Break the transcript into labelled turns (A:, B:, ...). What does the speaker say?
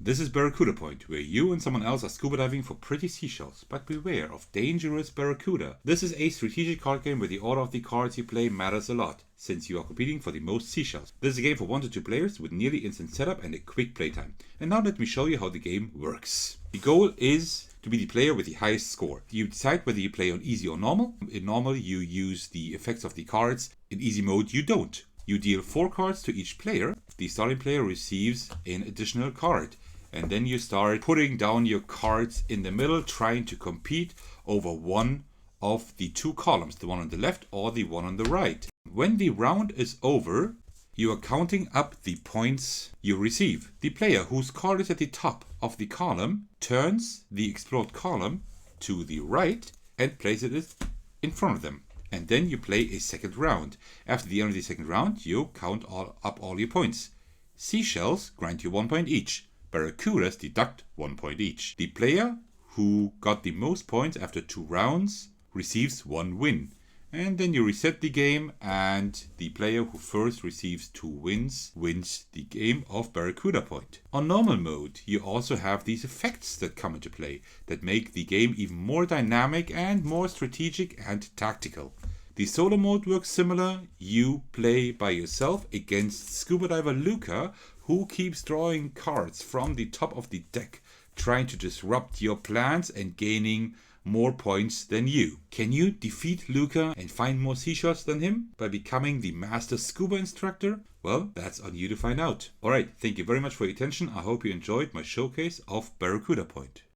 A: This is Barracuda Point, where you and someone else are scuba diving for pretty seashells, but beware of dangerous barracuda. This is a strategic card game where the order of the cards you play matters a lot, since you are competing for the most seashells. This is a game for 1 to 2 players with nearly instant setup and a quick playtime. And now let me show you how the game works. The goal is to be the player with the highest score. You decide whether you play on easy or normal. In normal, you use the effects of the cards. In easy mode, you don't. You deal 4 cards to each player. The starting player receives an additional card. And then you start putting down your cards in the middle, trying to compete over one of the 2 columns, the one on the left or the one on the right. When the round is over, you are counting up the points you receive. The player whose card is at the top of the column turns the explored column to the right and places it in front of them. And then you play a second round. After the end of the second round, you count up all your points. Seashells grant you 1 point each. Barracudas deduct 1 point each. The player who got the most points after 2 rounds receives 1 win. And then you reset the game, and the player who first receives 2 wins wins the game of Barracuda Point. On normal mode, you also have these effects that come into play that make the game even more dynamic and more strategic and tactical. The solo mode works similar. You play by yourself against scuba diver Luca, who keeps drawing cards from the top of the deck, trying to disrupt your plans and gaining more points than you. Can you defeat Luca and find more seashells than him by becoming the master scuba instructor? Well, that's on you to find out. Alright, thank you very much for your attention. I hope you enjoyed my showcase of Barracuda Point.